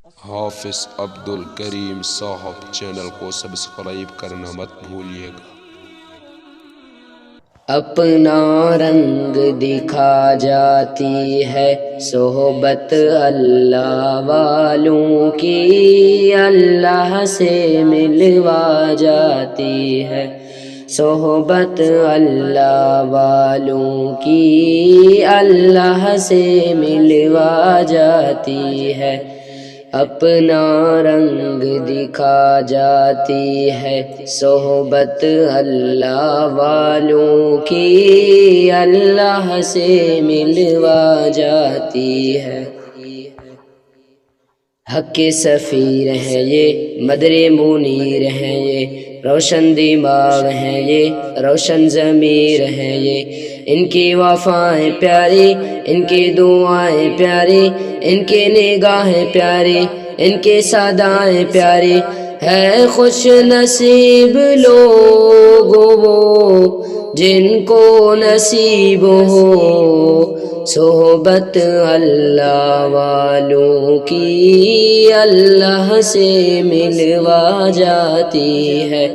حافظ عبد الکریم صاحب چینل کو سبسکرائب کرنا مت بھولیے گا۔ اپنا رنگ دکھا جاتی ہے صحبت اللہ والوں کی، اللہ سے ملوا جاتی ہے صحبت اللہ والوں کی، اللہ سے ملوا جاتی ہے اپنا رنگ دکھا جاتی ہے صحبت اللہ والوں کی، اللہ سے ملوا جاتی ہے۔ حق کے سفیر ہیں یہ، مدر منیر ہیں یہ، روشن دماغ ہیں یہ، روشن ضمیر ہیں یہ، ان کی وفائیں پیاری، ان کی دعائیں پیاری، ان کی نگاہیں پیاری، ان کی صدائیں پیاری، ہے خوش نصیب لوگ وہ جن کو نصیب ہو صحبت اللہ والوں کی، اللہ سے ملوا جاتی ہے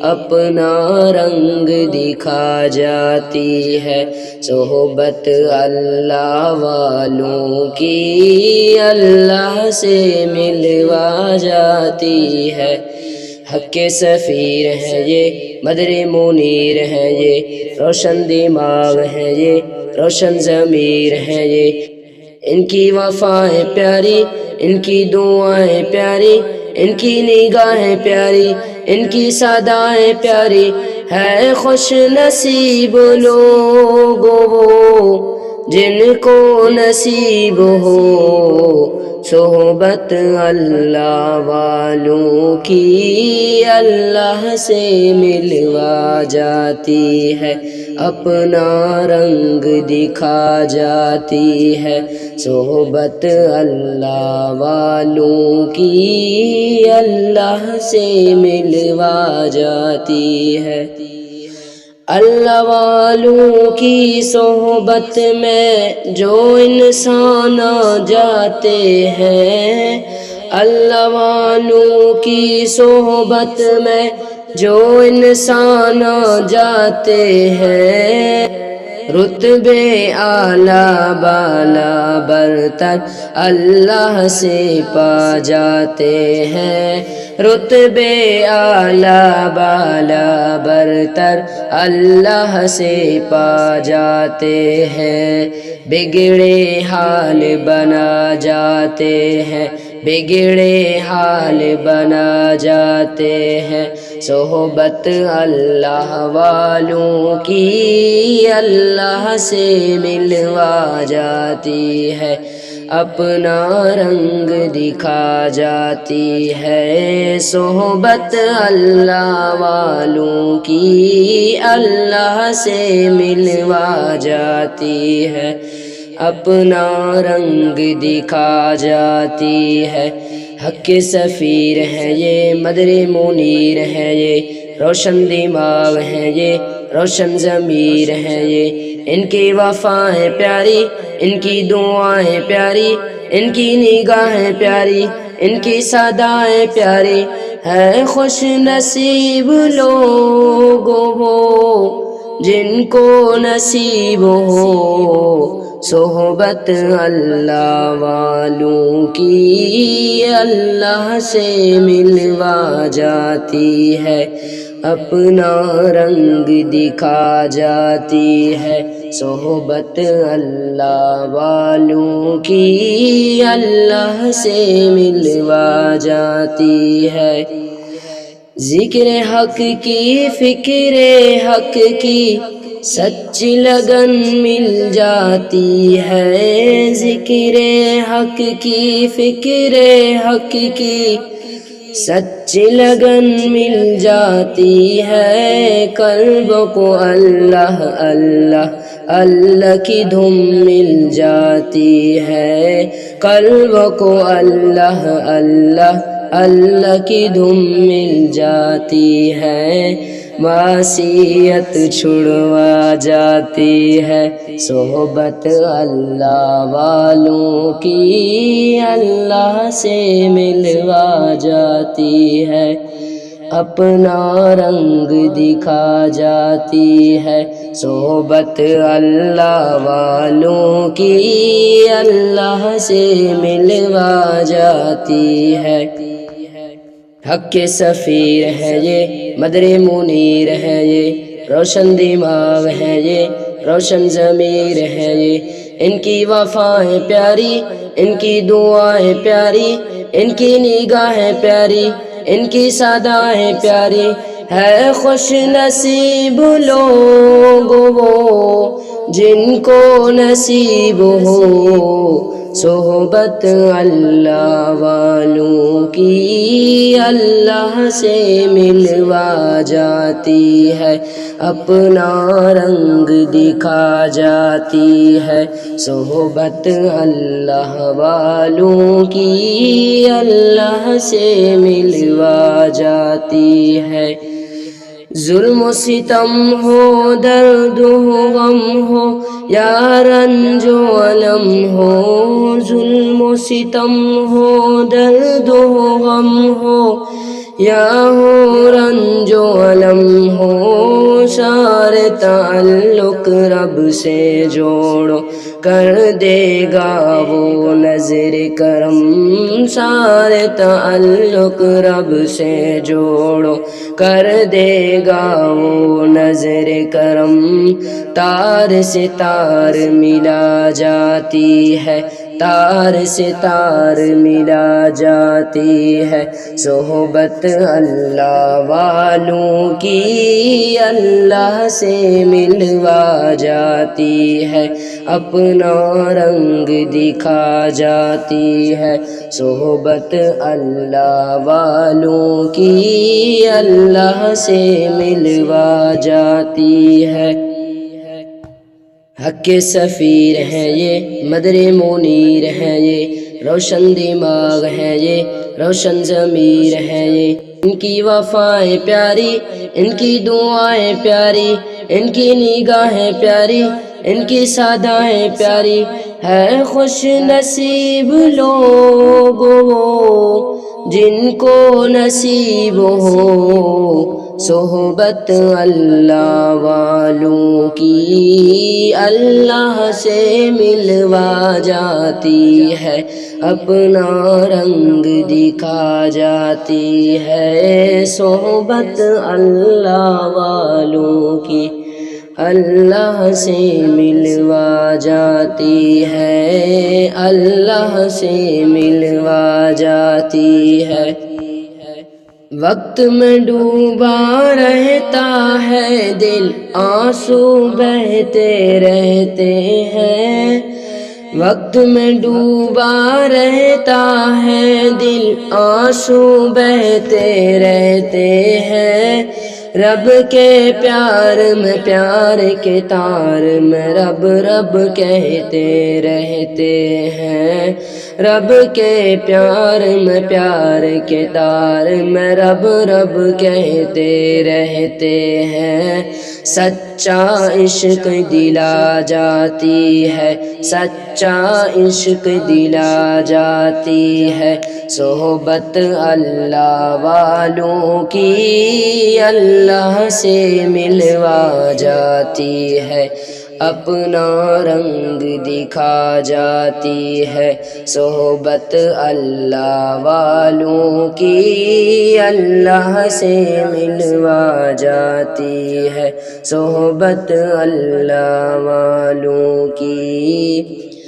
اپنا رنگ دکھا جاتی ہے صحبت اللہ والوں کی، اللہ سے ملوا جاتی ہے۔ حق کے سفیر ہیں یہ، مدر منیر ہیں یہ، روشن دماغ ہیں یہ، روشن ضمیر ہیں یہ، ان کی وفائیں پیاری، ان کی دعائیں پیاری، ان کی نگاہیں پیاری، ان کی صدائیں پیاری، ہے خوش نصیب لوگ وہ جن کو نصیب ہو صحبت اللہ والوں کی، اللہ سے ملوا جاتی ہے اپنا رنگ دکھا جاتی ہے صحبت اللہ والوں کی، اللہ سے ملوا جاتی ہے۔ اللہ والوں کی صحبت میں جو انسان آ جاتے ہیں، اللہ والوں کی صحبت میں جو انسان آ جاتے ہیں، رتبے اعلیٰ بالا برتر اللہ سے پا جاتے ہیں، رتبے اعلیٰ بالا برتر اللہ سے پا جاتے ہیں، بگڑے حال بنا جاتے ہیں، بگڑے حال بنا جاتے ہیں صحبت اللہ والوں کی، اللہ سے ملوا جاتی ہے اپنا رنگ دکھا جاتی ہے صحبت اللہ والوں کی، اللہ سے ملوا جاتی ہے اپنا رنگ دکھا جاتی ہے۔ حق کے سفیر ہیں یہ، مدر منیر ہیں یہ، روشن دماغ ہیں یہ، روشن ضمیر ہیں یہ، ان کی وفائیں پیاری، ان کی دعائیں پیاری، ان کی نگاہیں پیاری، ان کی صدائیں پیاری، ہے خوش نصیب لوگ وہ جن کو نصیب ہو صحبت اللہ والوں کی، اللہ سے ملوا جاتی ہے اپنا رنگ دکھا جاتی ہے صحبت اللہ والوں کی، اللہ سے ملوا جاتی ہے۔ ذکر حق کی فکر حق کی سچی لگن مل جاتی ہے، ذکر حق کی فکر حق کی سچی لگن مل جاتی ہے، قلب کو اللہ اللہ اللہ کی دھم مل جاتی ہے، قلب کو اللہ اللہ اللہ کی دھم مل جاتی ہے، معصیت چھڑوا جاتی ہے، صحبت اللہ والوں کی اللہ سے ملوا جاتی ہے، اپنا رنگ دکھا جاتی ہے، صحبت اللہ والوں کی اللہ سے ملوا جاتی ہے۔ حق کے سفیر ہے یہ، مدر منیر ہے یہ، روشن دماغ ہے یہ، روشن ضمیر ہے یہ، ان کی وفائیں پیاری، ان کی دعائیں پیاری، ان کی نگاہیں پیاری، ان کی صدائیں پیاری، ہے خوش نصیب لوگ وہ جن کو نصیب ہو صحبت اللہ والوں کی اللہ سے ملوا جاتی ہے، اپنا رنگ دکھا جاتی ہے، صحبت اللہ والوں کی اللہ سے ملوا جاتی ہے۔ ظلم و ستم ہو، درد و غم ہو یا رنج و الم ہو، ظلم و ستم ہو، درد و غم ہو یا ہو رنج و الم ہو، سارے تعلق رب سے جوڑو، کر دے گا وہ نظر کرم، سارے تعلق رب سے جوڑو، کر دے گا وہ نظر کرم، تار سے تار ملا جاتی ہے، تار سے تار ملا جاتی ہے، صحبت اللہ والوں کی اللہ سے ملوا جاتی ہے، اپنا رنگ دکھا جاتی ہے، صحبت اللہ والوں کی اللہ سے ملوا جاتی ہے۔ حق کے سفیر ہے یہ، مدر منیر ہے یہ، روشن دماغ ہے یہ، روشن ضمیر ہے یہ، ان کی وفائیں پیاری، ان کی دعائیں پیاری، ان کی نگاہیں پیاری، ان کی صدائیں پیاری، ہے خوش نصیب لوگ وہ جن کو نصیب ہو صحبت اللہ والوں کی اللہ سے ملوا جاتی ہے، اپنا رنگ دکھا جاتی ہے، صحبت اللہ والوں کی اللہ سے ملوا جاتی ہے، اللہ سے ملوا جاتی ہے۔ وقت میں ڈوبا رہتا ہے دل، آنسو بہتے رہتے ہیں، وقت میں ڈوبا رہتا ہے دل، آنسو بہتے رہتے ہیں، رب کے پیار میں پیار کے تار میں رب رب کہتے رہتے ہیں، رب کے پیار میں پیار کے تار میں رب رب کہتے رہتے ہیں، سچا عشق دلا جاتی ہے، سچا عشق دلا جاتی ہے، صحبت اللہ والوں کی اللہ سے ملوا جاتی ہے، اپنا رنگ دکھا جاتی ہے، صحبت اللہ والوں کی اللہ سے ملوا جاتی ہے، صحبت اللہ والوں کی